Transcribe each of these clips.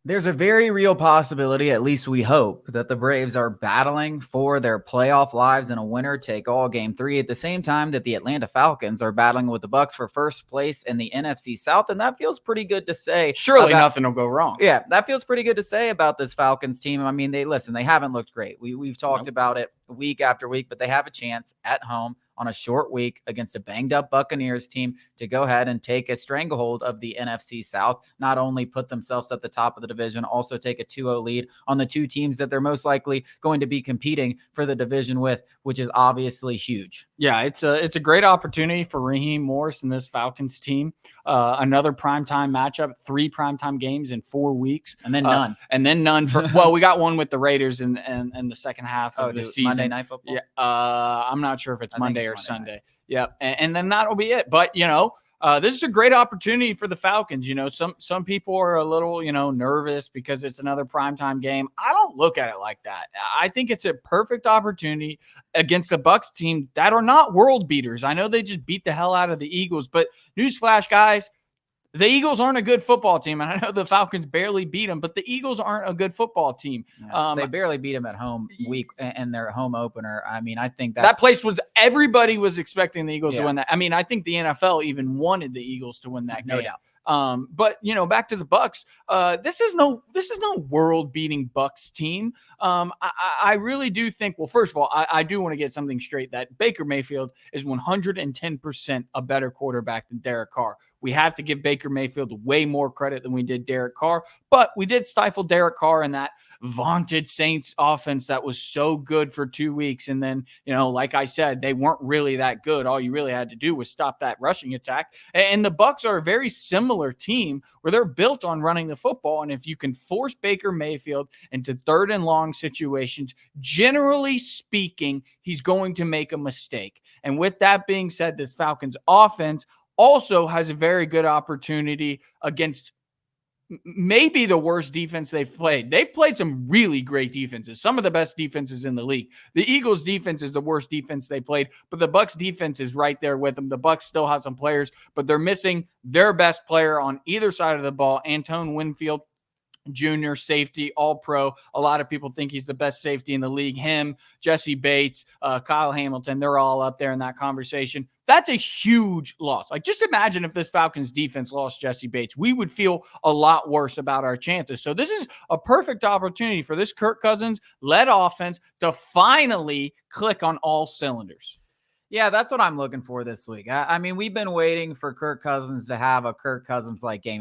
There's a very real possibility, at least we hope, that the Braves are battling for their playoff lives in a winner-take-all Game 3 at the same time that the Atlanta Falcons are battling with the Bucs for first place in the NFC South, and that feels pretty good to say. Surely nothing will go wrong. Yeah, that feels pretty good to say about this Falcons team. I mean, they haven't looked great. We've talked about it week after week, but they have a chance at home on a short week against a banged-up Buccaneers team to go ahead and take a stranglehold of the NFC South, not only put themselves at the top of the division, also take a 2-0 lead on the two teams that they're most likely going to be competing for the division with, which is obviously huge. Yeah, it's a great opportunity for Raheem Morris and this Falcons team. Another primetime matchup, 3 primetime games in 4 weeks. And then none. Well, we got one with the Raiders in the second half of the season. Monday Night Football? Yeah, I'm not sure if it's Monday or Sunday. Night. Yep. And then that'll be it. But, this is a great opportunity for the Falcons. Some people are a little, nervous because it's another primetime game. I don't look at it like that. I think it's a perfect opportunity against a Bucs team that are not world beaters. I know they just beat the hell out of the Eagles, but newsflash, guys, the Eagles aren't a good football team. And I know the Falcons barely beat them, but the Eagles aren't a good football team. Yeah, they barely beat them at home week and their home opener. I mean, I think that place everybody was expecting the Eagles to win that. I mean, I think the NFL even wanted the Eagles to win that game. No doubt. But back to the Bucs. This is no world-beating Bucs team. I really do think. Well, first of all, I do want to get something straight that Baker Mayfield is 110% a better quarterback than Derek Carr. We have to give Baker Mayfield way more credit than we did Derek Carr, but we did stifle Derek Carr in that vaunted Saints offense that was so good for 2 weeks. And then, like I said, they weren't really that good. All you really had to do was stop that rushing attack. And the Bucs are a very similar team where they're built on running the football. And if you can force Baker Mayfield into 3rd and long situations, generally speaking, he's going to make a mistake. And with that being said, this Falcons offense also has a very good opportunity against maybe the worst defense they've played. They've played some really great defenses, some of the best defenses in the league. The Eagles defense is the worst defense they played, but the Bucs defense is right there with them. The Bucs still have some players, but they're missing their best player on either side of the ball, Antoine Winfield Jr., safety, all-pro. A lot of people think he's the best safety in the league. Him, Jesse Bates, Kyle Hamilton, they're all up there in that conversation. That's a huge loss. Like, just imagine if this Falcons defense lost Jesse Bates. We would feel a lot worse about our chances. So this is a perfect opportunity for this Kirk Cousins-led offense to finally click on all cylinders. Yeah, that's what I'm looking for this week. I mean, we've been waiting for Kirk Cousins to have a Kirk Cousins-like game.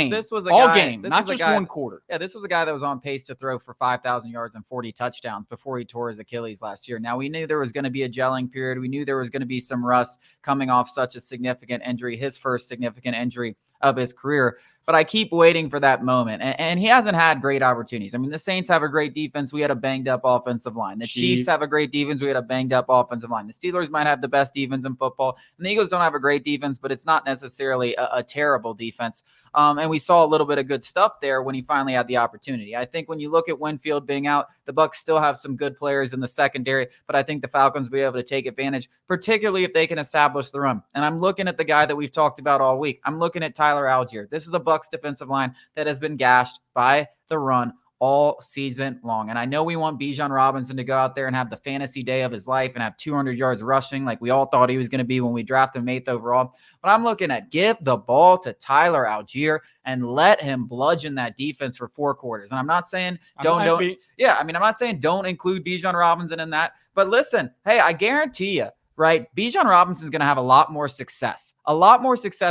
This was a guy, not just one quarter. Yeah, this was a guy that was on pace to throw for 5,000 yards and 40 touchdowns before he tore his Achilles last year. Now, we knew there was going to be a gelling period. We knew there was going to be some rust coming off such a significant injury, his first significant injury of his career. But I keep waiting for that moment. And he hasn't had great opportunities. I mean, the Saints have a great defense. We had a banged-up offensive line. The Chiefs have a great defense. We had a banged-up offensive line. The Steelers might have the best defense in football. And the Eagles don't have a great defense, but it's not necessarily a terrible defense. And we saw a little bit of good stuff there when he finally had the opportunity. I think when you look at Winfield being out, the Bucs still have some good players in the secondary, but I think the Falcons will be able to take advantage, particularly if they can establish the run. And I'm looking at the guy that we've talked about all week. I'm looking at Tyler Algier. This is a Bucs defensive line that has been gashed by the run all season long. And I know we want Bijan Robinson to go out there and have the fantasy day of his life and have 200 yards rushing like we all thought he was going to be when we drafted him 8th overall. But I'm looking at give the ball to Tyler Algier and let him bludgeon that defense for 4 quarters. And I'm not saying I'm not saying don't include Bijan Robinson in that. But listen, hey, I guarantee you, right, Bijan Robinson is going to have a lot more success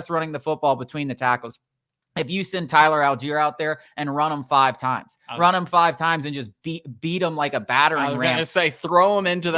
running the football between the tackles if you send Tyler Algier out there and run him 5 times. Run him 5 times and just beat him like a battering ram. I was going to say, throw him into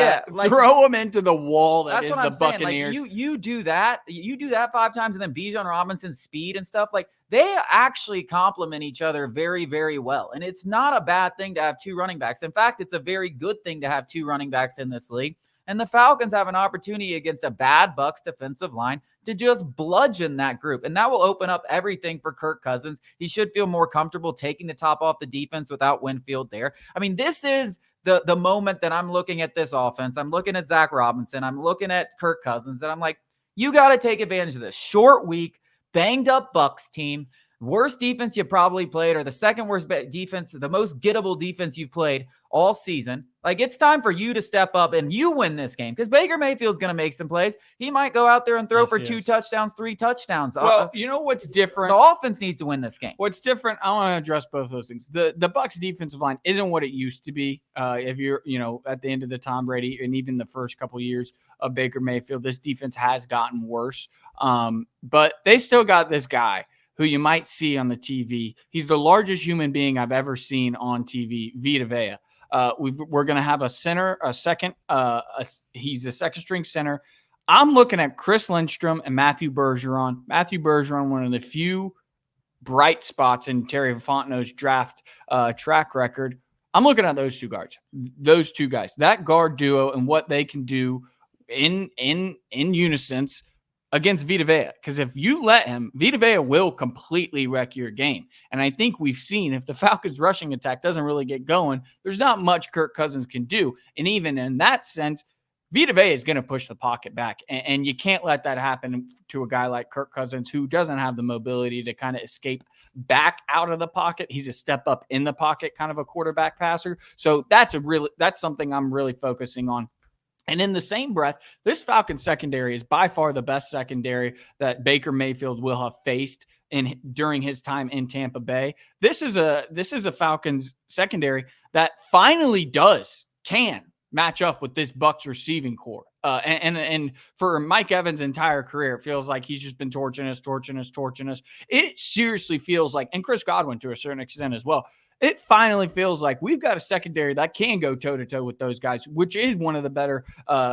throw him into the wall that is the Buccaneers. Like, you do that 5 times, and then Bijan Robinson's speed and stuff, like, they actually complement each other very, very well. And it's not a bad thing to have 2 running backs. In fact, it's a very good thing to have 2 running backs in this league. And the Falcons have an opportunity against a bad Bucs defensive line to just bludgeon that group. And that will open up everything for Kirk Cousins. He should feel more comfortable taking the top off the defense without Winfield there. I mean, this is the moment that I'm looking at this offense. I'm looking at Zach Robinson. I'm looking at Kirk Cousins. And I'm like, you got to take advantage of this short week, banged up Bucs team. worst defense you probably played, or the second worst defense, the most gettable defense you've played all season. Like, it's time for you to step up and you win this game, because Baker Mayfield's going to make some plays. He might go out there and throw for 2 touchdowns, 3 touchdowns. Well, you know what's different? The offense needs to win this game. What's different? I want to address both those things. The Bucs defensive line isn't what it used to be. If you're, at the end of the Tom Brady and even the first couple of years of Baker Mayfield, this defense has gotten worse. But they still got this guy who you might see on the TV. He's the largest human being I've ever seen on TV, Vita Vea. We're going to have he's a second string center. I'm looking at Chris Lindstrom and Matthew Bergeron. Matthew Bergeron, one of the few bright spots in Terry Fontenot's draft track record. I'm looking at those two guys, that guard duo, and what they can do in unison against Vita Vea. Because if you let him, Vita Vea will completely wreck your game. And I think we've seen, if the Falcons rushing attack doesn't really get going, there's not much Kirk Cousins can do. And even in that sense, Vita Vea is going to push the pocket back. And you can't let that happen to a guy like Kirk Cousins, who doesn't have the mobility to kind of escape back out of the pocket. He's a step up in the pocket kind of a quarterback passer. So that's something I'm really focusing on. And in the same breath, this Falcons secondary is by far the best secondary that Baker Mayfield will have faced during his time in Tampa Bay. This is a Falcons secondary that finally can match up with this Bucs receiving core. And for Mike Evans' entire career, it feels like he's just been torching us. It seriously feels like, and Chris Godwin to a certain extent as well, it finally feels like we've got a secondary that can go toe-to-toe with those guys, which is one of the better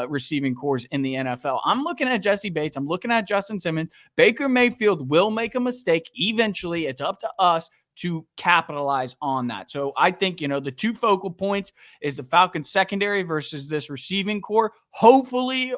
receiving cores in the NFL. I'm looking at Jesse Bates. I'm looking at Justin Simmons. Baker Mayfield will make a mistake. Eventually, it's up to us to capitalize on that. So I think, the two focal points is the Falcons secondary versus this receiving core. Hopefully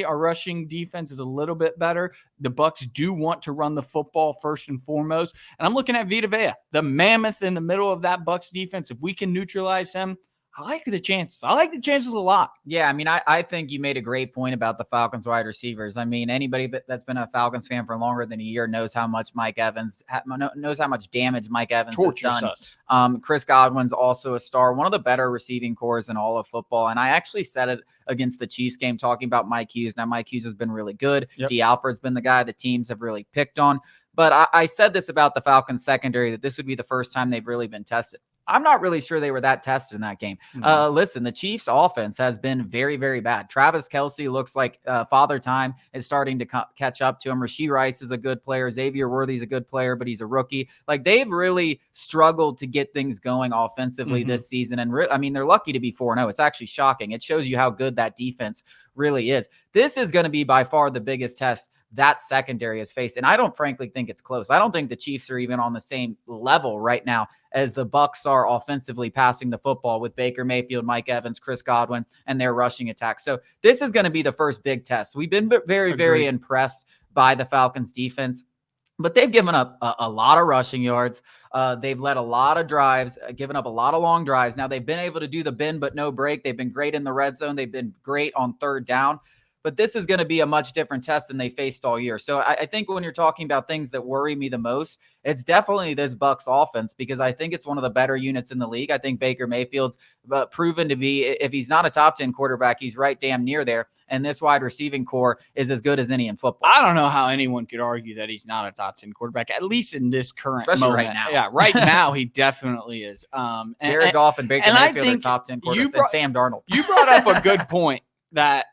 our rushing defense is a little bit better. The Bucs do want to run the football first and foremost. And I'm looking at Vita Vea, the mammoth in the middle of that Bucs defense. If we can neutralize him, I like the chances. I like the chances a lot. Yeah, I mean, I think you made a great point about the Falcons wide receivers. I mean, anybody that's been a Falcons fan for longer than a year knows how much knows how much damage Mike Evans has done. Chris Godwin's also a star, one of the better receiving cores in all of football. And I actually said it against the Chiefs game, talking about Mike Hughes. Now, Mike Hughes has been really good. Yep. D. Alfred's been the guy the teams have really picked on. But I said this about the Falcons secondary, that this would be the first time they've really been tested. I'm not really sure they were that tested in that game. Listen, the Chiefs offense has been very, very bad. Travis Kelce looks like Father Time is starting to catch up to him. Rashee Rice is a good player. Xavier Worthy's a good player, but he's a rookie. Like, they've really struggled to get things going offensively this season. And they're lucky to be 4-0. It's actually shocking. It shows you how good that defense really is. This is going to be by far the biggest test that secondary has faced. And I don't frankly think it's close. I don't think the Chiefs are even on the same level right now as the Bucs are offensively passing the football with Baker Mayfield, Mike Evans, Chris Godwin, and their rushing attack. So this is going to be the first big test. We've been very, very impressed by the Falcons defense, but they've given up a lot of rushing yards. They've led a lot of drives, given up a lot of long drives. Now, they've been able to do the bend but no break. They've been great in the red zone. They've been great on third down. But this is going to be a much different test than they faced all year. So I think when you're talking about things that worry me the most, it's definitely this Bucs offense, because I think it's one of the better units in the league. I think Baker Mayfield's proven to be, if he's not a top 10 quarterback, he's right damn near there. And this wide receiving core is as good as any in football. I don't know how anyone could argue that he's not a top 10 quarterback, at least in this current Especially moment. Right now. Yeah, right now he definitely is. Jared Goff and Baker Mayfield are top 10 quarterbacks, and Sam Darnold. You brought up a good point that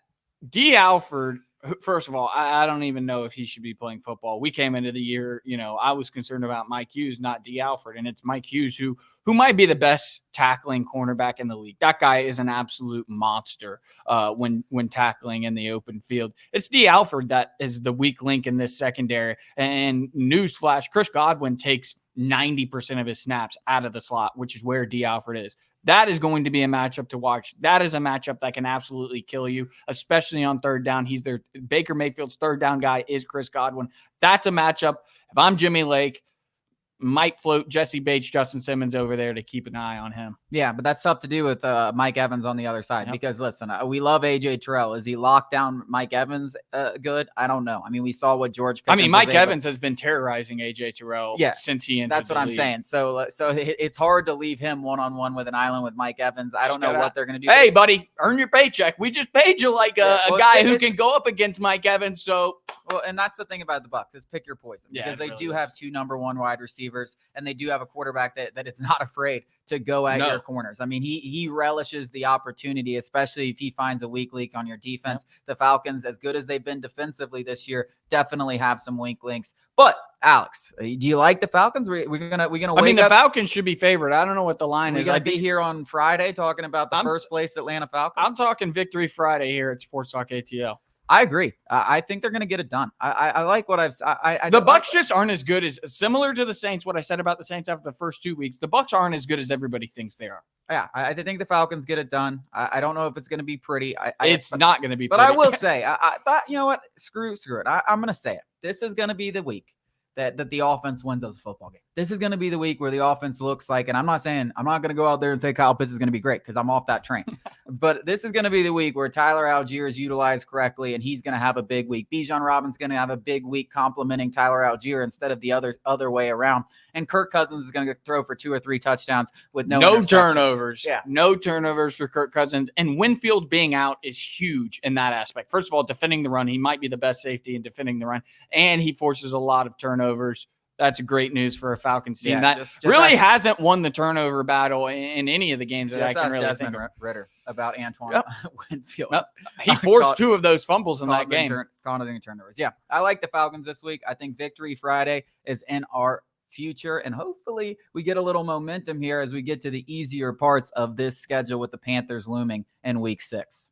D. Alfred, first of all, I don't even know if he should be playing football. We came into the year, I was concerned about Mike Hughes, not D. Alfred, and it's Mike Hughes who might be the best tackling cornerback in the league. That guy is an absolute monster when tackling in the open field. It's D. Alfred that is the weak link in this secondary. And newsflash, Chris Godwin takes 90% of his snaps out of the slot, which is where D. Alfred is. That is going to be a matchup to watch. That is a matchup that can absolutely kill you, especially on third down. Baker Mayfield's third down guy is Chris Godwin. That's a matchup. If I'm Jimmy Lake, might float Jesse Bates, Justin Simmons over there to keep an eye on him. Yeah, but that's tough to do with Mike Evans on the other side because, listen, we love A.J. Terrell. Is he locked down Mike Evans good? I don't know. I mean, we saw what George Pickens Mike Evans has been terrorizing A.J. Terrell since he entered That's what I'm saying. So it's hard to leave him one-on-one with an island with Mike Evans. I don't know what they're going to do. Hey, buddy, earn your paycheck. We just paid you like a guy who can go up against Mike Evans. So, well, and that's the thing about the Bucs is pick your poison because they do have 2 number 1 wide receivers, and they do have a quarterback that is not afraid to go at your corners. I mean, he relishes the opportunity, especially if he finds a weak link on your defense. The Falcons, as good as they've been defensively this year, definitely have some weak links. But Alex, do you like the Falcons? We're gonna. I mean, the Falcons should be favored. I don't know what the line is. I'd be here on Friday talking about the first place Atlanta Falcons. I'm talking Victory Friday here at Sports Talk ATL. I agree. I think they're going to get it done. I like what I've. The Bucs just aren't as good as similar to the Saints. What I said about the Saints after the first 2 weeks, the Bucs aren't as good as everybody thinks they are. Yeah, I think the Falcons get it done. I don't know if it's going to be pretty. It's not going to be. But I will say, I thought, you know what? Screw it. I'm going to say it. This is going to be the week that the offense wins us a football game. This is going to be the week where the offense looks like, and I'm not going to go out there and say Kyle Pitts is going to be great because I'm off that train. But this is going to be the week where Tyler Algier is utilized correctly, and he's going to have a big week. Bijan Robinson's going to have a big week complimenting Tyler Algier instead of the other way around. And Kirk Cousins is going to go throw for 2 or 3 touchdowns with no turnovers. Yeah, no turnovers for Kirk Cousins. And Winfield being out is huge in that aspect. First of all, defending the run, he might be the best safety in defending the run, and he forces a lot of turnovers. That's great news for a Falcons team that just really hasn't won the turnover battle in any of the games that I can really think of. Ritter about Antoine Winfield. He forced 2 of those fumbles in that game. Causing turnovers. Yeah, I like the Falcons this week. I think Victory Friday is in our future, and hopefully we get a little momentum here as we get to the easier parts of this schedule with the Panthers looming in week 6.